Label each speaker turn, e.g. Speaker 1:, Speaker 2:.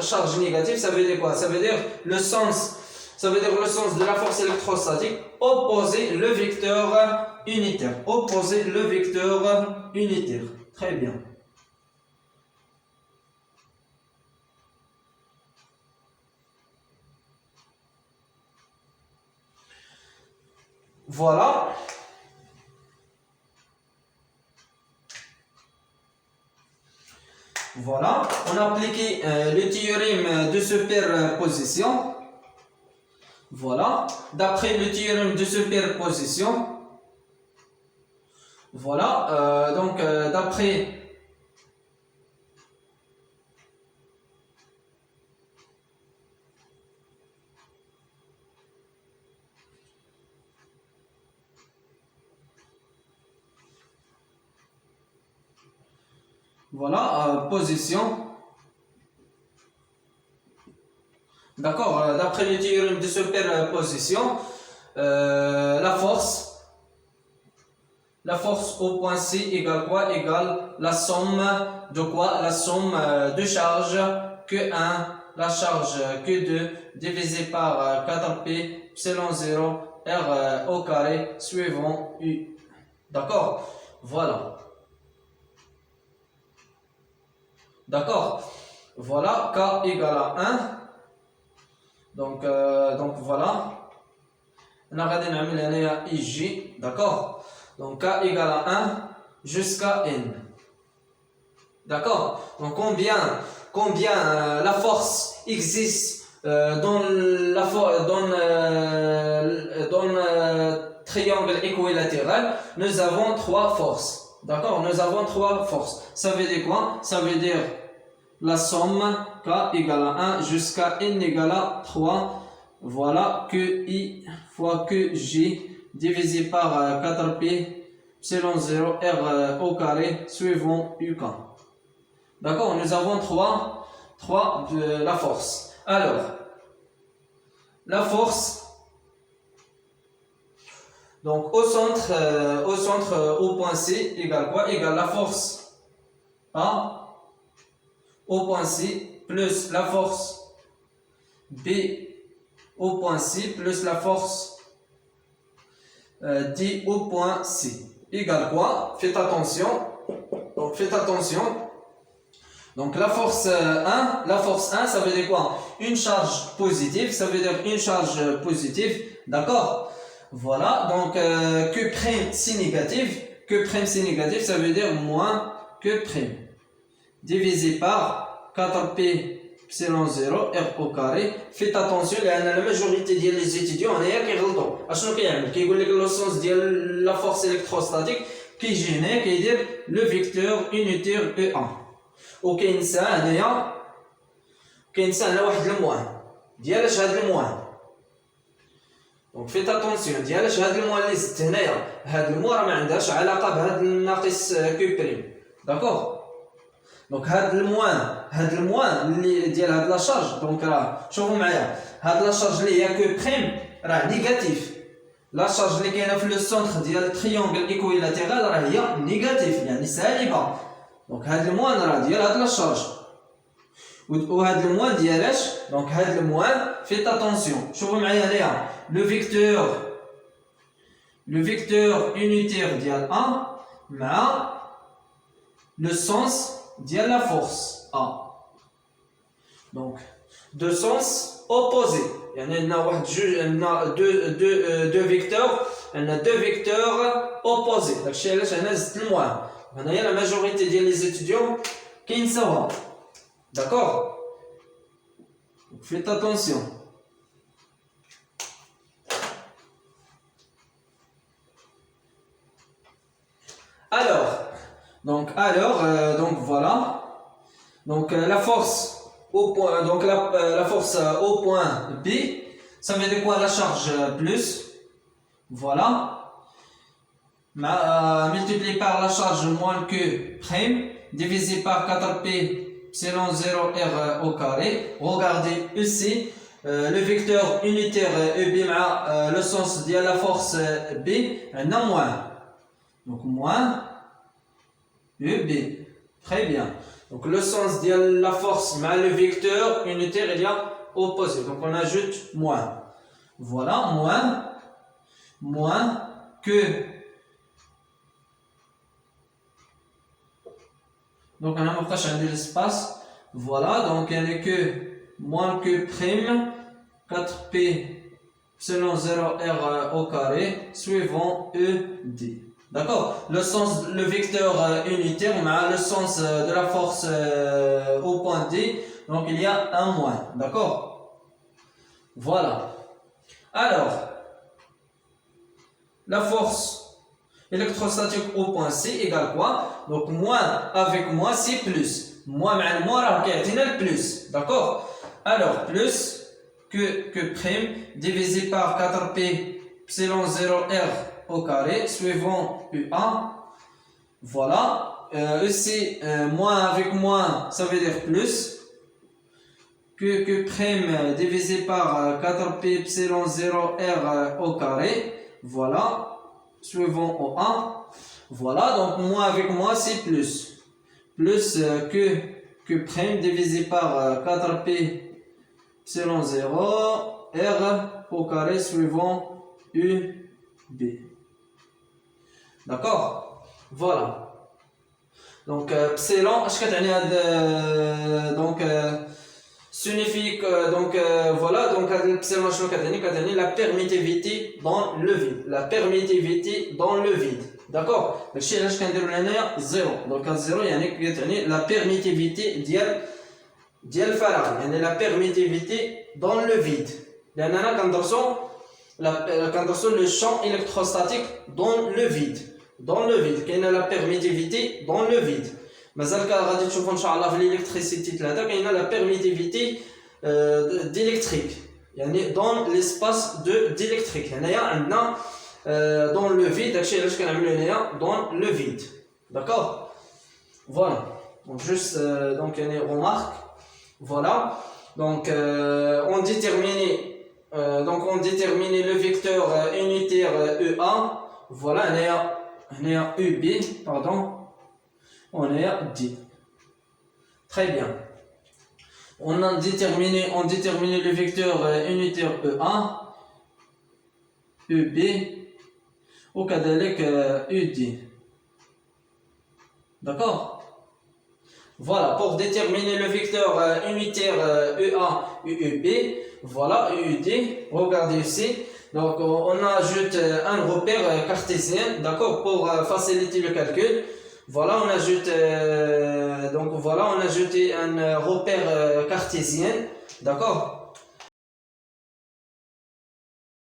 Speaker 1: charge négative, ça veut dire quoi? Ça veut dire le sens de la force électrostatique opposé le vecteur unitaire. Opposé le vecteur unitaire. Très bien. Voilà. Voilà, on a appliqué le théorème de superposition. Voilà, d'après le théorème de superposition, voilà, d'après voilà, position. D'accord, d'après le théorème de superposition, la force au point C égale quoi? Égale la somme de quoi? La somme de charge que 1, la charge que 2, divisé par 4P, epsilon 0, R au carré, suivant U. D'accord? Voilà. D'accord? Voilà, K égale à 1. Donc voilà. On a regardé la IG. D'accord? Donc K égale à 1 jusqu'à N. D'accord? Donc combien la force existe dans triangle équilatéral? Nous avons 3 forces. D'accord? Nous avons 3 forces. Ça veut dire quoi? Ça veut dire la somme K égale à 1 jusqu'à N égale à 3. Voilà, que I fois que J divisé par 4P, epsilon 0, R au carré, suivant UK. D'accord, nous avons 3 la force. Alors, la force, donc au centre, au point C, égale quoi? Égale la force A au point C plus la force B au point C plus la force D au point C. Égale quoi? Faites attention. Donc faites attention. Donc la force 1, ça veut dire quoi? Une charge positive, ça veut dire une charge positive. D'accord? Voilà, donc que prime c'est négatif. Que prime c'est négatif, ça veut dire moins que prime. Divisé par 4P epsilon 0 R au carré. Faites attention لأن la majorité des étudiants هنايا كيغلطوا. اشنو كيعمل؟ كيقول لك لو سونس ديال لا فورس الكتروستاتيك كيجي هنا كيدير لو فيكتور يونيتير E1. وكينسى هنايا واحد الموان. ديال اش هاد الموان؟ دونك فيت اتونسيون ديال اش هاد الموان اللي زدت هنايا. هاد الموان راه ما عندهاش علاقه بهاد الناقص كو بريم. داكوغ؟ دونك هاد الموان اللي ديال هاد لا شارج، دونك راه شوفوا معايا هاد لا شارج اللي هي كو بريم راه نيجاتيف. لا شارج اللي كاينه في لو سونتر ديال التريونغل ايكويلاتيرال راه هي نيجاتيف يعني سالبه. دونك هاد الموان راه ديال هاد لا شارج وهاد الموان ديال اش؟ دونك هاد الموان فيت اتونسيون شوفوا معايا هنايا لو فيكتور يونيتير ديال A مع لو سونس ديال لا فورس A. دونك دو سونس اوبوزي يعني عندنا واحد جوج عندنا دو فيكتور اوبوزي. داكشي علاش هنا زدت الموان. هنايا لا ماجوريتي ديال لي زيتيديون كينساوها. داكوغ؟ فيت اتونسيون. Donc voilà. Donc la force au point, la force au point B, ça veut dire quoi? La charge plus, voilà, multiplié par la charge moins que prime, divisé par 4P epsilon 0 R au carré. Regardez ici le vecteur unitaire EB le sens de la force B, non moins. Donc moins EB. Très bien. Donc le sens de la force mais le vecteur unitaire il y a opposé. Donc on ajoute moins. Voilà, moins que. Donc on a mon prochain de l'espace. Voilà, donc il n'y a que moins que prime 4p selon 0r au carré suivant ED. D'accord? Le vecteur unitaire, on a le sens de la force au point D, donc il y a un moins. D'accord? Voilà. Alors, la force électrostatique au point C égale quoi? Donc moins avec moins c'est plus. Moins مع moins راه كيعطينا le plus. D'accord? Alors, plus que prime divisé par 4p epsilon 0r au carré suivant UA. Voilà. Ici, moins avec moins, ça veut dire plus. Que prime divisé par 4p epsilon 0r au carré. Voilà. Suivant OA. Voilà. Donc, moins avec moins, c'est plus. Plus que prime divisé par 4p epsilon 0 r au carré suivant UB. D'accord? Voilà. Donc, epsilon, donc, signifie que, donc, voilà, donc, epsilon, la permittivité dans le vide. La permittivité dans le vide. D'accord? Donc, chez là, 0. Donc, à 0, il y a la permittivité ديال الفراغ يعني la permittivité dans le vide لأننا كندرسوا le champ électrostatique dans le vide كاينه la permittivité dans le vide مازال غادي تشوفوا ان شاء الله في l'électricité 3 كاينه la permittivité d'électrique يعني dans l'espace d'électrique هنايا عندنا dans le vide داكشي علاش كنعملوا هنايا dans le vide. D'accord? Voilà. Donc juste donc يعني remarque. Voilà, donc on détermine le vecteur unitaire EA. Voilà, on est à UB, pardon, on est à D. Très bien. On a déterminé le vecteur unitaire EA, EB, au cadavre UD. D'accord? Voilà, pour déterminer le vecteur unitaire EA, UEB, voilà, UED, regardez ici. Donc, on ajoute un repère cartésien, d'accord, pour faciliter le calcul. Voilà, on ajoute, donc voilà, on a ajouté un repère cartésien, d'accord.